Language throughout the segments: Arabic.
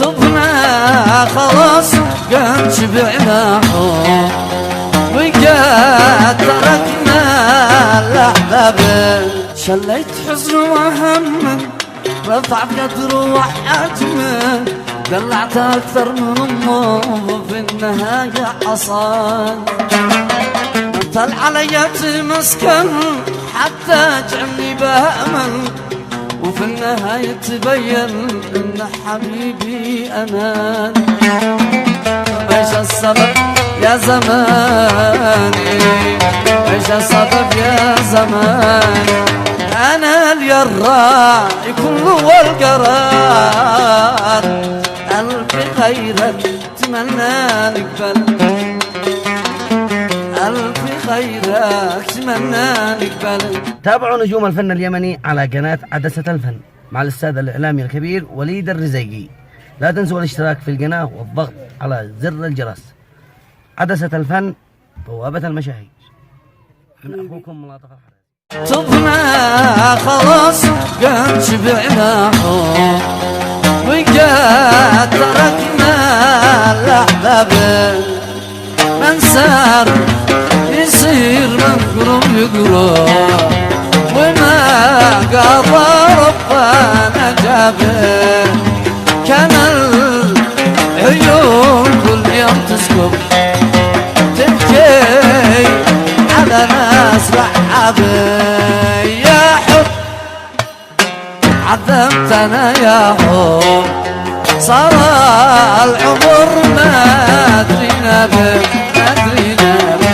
تبنا خلاص قد شبعنا حب وقد تركنا الأحباب شليت حزن وهم رفع قدر وحجمه دلعت أكثر من أمه وفي النهاية حصل طل علي تمسكن حتى جعلني بأمل وفي النهاية تبين إن حبيبي أمان ايش السبب يا زماني ايش السبب يا زماني أنا الراعي كل والقرار ألف خيرك تمنى نقبل ألف خيرك تمنى نقبل. تابعوا نجوم الفن اليمني على قناة عدسة الفن مع الأستاذ الإعلامي الكبير وليد الرزيقي. لا تنسوا الاشتراك في القناة والضغط على زر الجرس. عدسة الفن بوابة المشاهير من أخوكم ملاطف الحراري. تبنا خلاص قد شبعنا حب وقد تركنا الأحباب من سار يصير من قرب يقرب وما قضى ربنا جابه كان العيون كل يوم تسكب تبكي على ناس لعبه يا حب عذبتنا يا حب صار العمر ما درينا به ما درينا به.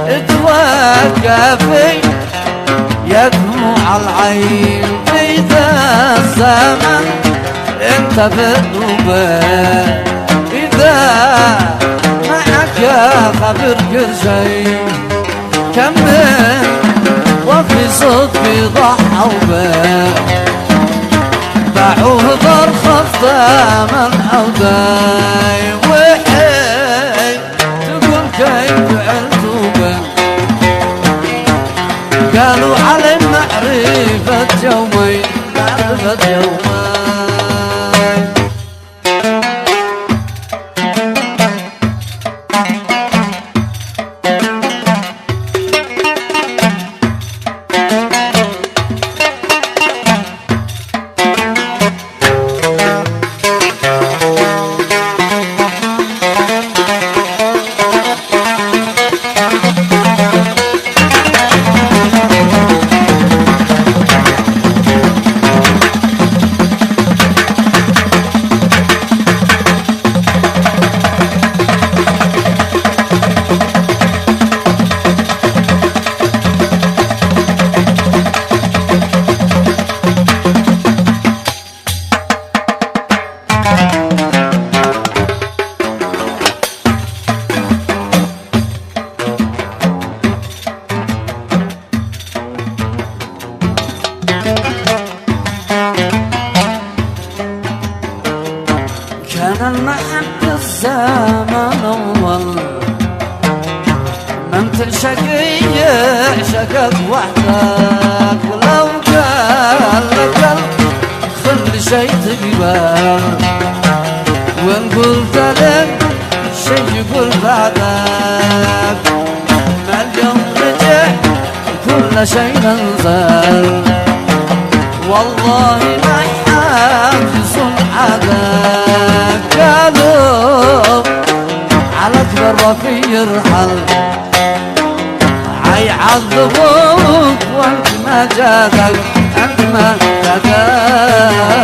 اتوقفي يا دموع العين في ذا الزمن انت بالنوبة اذا معك خبر كل شيء كمل وفي صدفي ضحوا به باعوه برخص ثمن عوداي وحي تقول كيف فعلتوا به قالوا علي معرفة يومين معرفة يومين. كان المحب الزمان أول من تشقي يعشقك وحدك لو قال لك كل شي تقبل وان قلت لك شي يقول بعدك ما اليوم رجع كل شي ننزل والله ما حاجز عدك قالوا الوفي يرحل عيعذبوك وانت ما جاتك انت ما جاتك.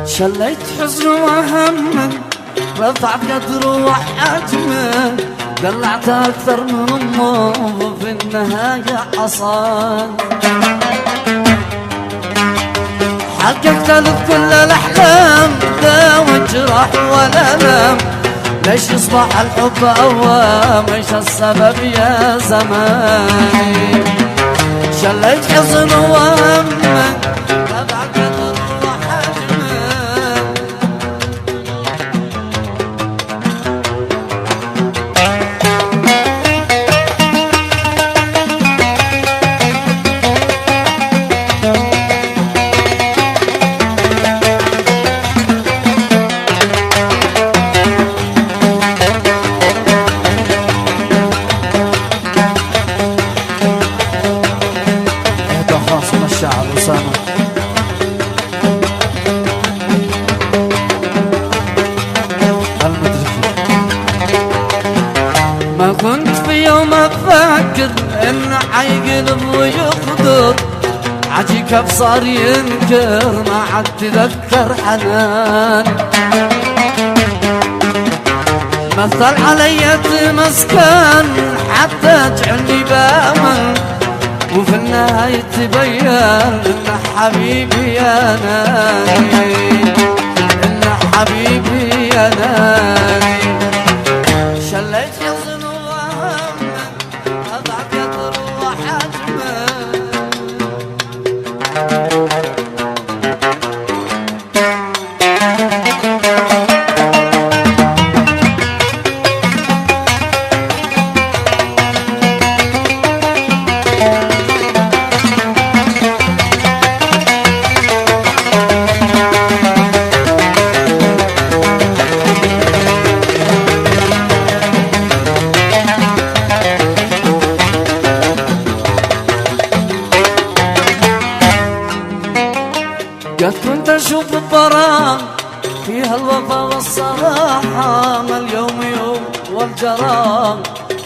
شليت حزن وهمك رفع قدر وحجمك دلعت اكثر من امه وفي النهايه حصل حققت لك كل الاحلام داوت جراح ولا لم ليش يصبح الحب اوام ايش السبب يا زماني شليت حزن وهمك رفع قدر وحجمك الشعر أسامة ما كنت في يوم أفكر إن حيقلب ويخضر عجيك صار ينكر ما عاد تذكر حنان مثل علي تمسكن حتى تجعلني بأمل وفي النهاية تبين إن حبيبي يا ناني إن حبيبي يا ناني شليت حزن وهمك أضع قدر وحجمك قد كنت اشوف الظلام فيها الوفا والصراحة ما اليوم يوم والجرام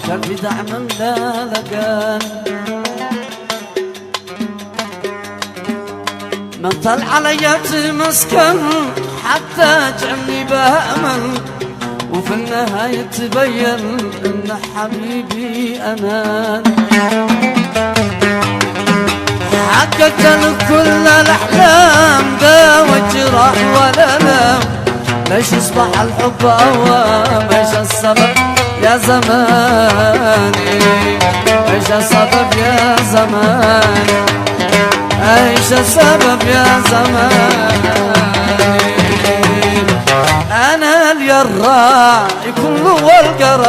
كان في دعم لا لقان مثل علي تمسكن حتى جعلني بأمل وفي النهاية تبين ان حبيبي امان حققت لك كل الاحلام داوت جراح ولا لام ليش يصبح الحب اوام ايش السبب يا زماني ايش السبب يا زماني ايش السبب يا زماني انا الراعي كل والقرار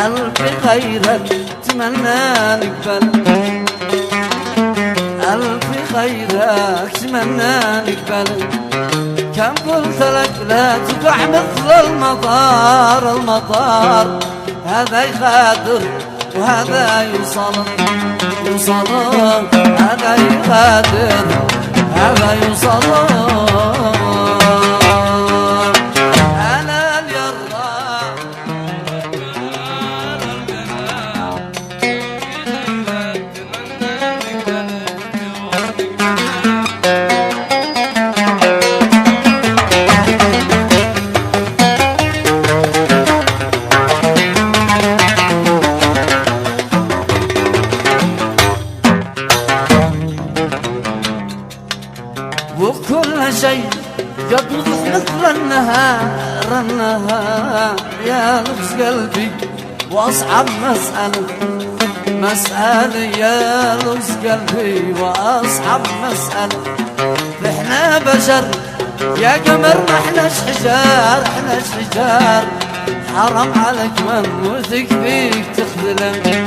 الف خيرك اتمنى نقبل ألف خيرك اتمنى نقبل كم قلت لك لا تقع مثل المطار هذا يغادر وهذا يوصل هذا يغادر هذا يوصل وكل شيء يقضي مثل النهار يا لبس قلبي واصعب مسألة يا لبس قلبي واصعب مسألة احنا بشر يا قمر ما احناش حجار حرام عليك من وثق فيك تخذله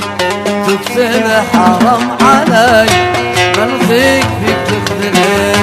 حرام عليك من وثق فيك تخذله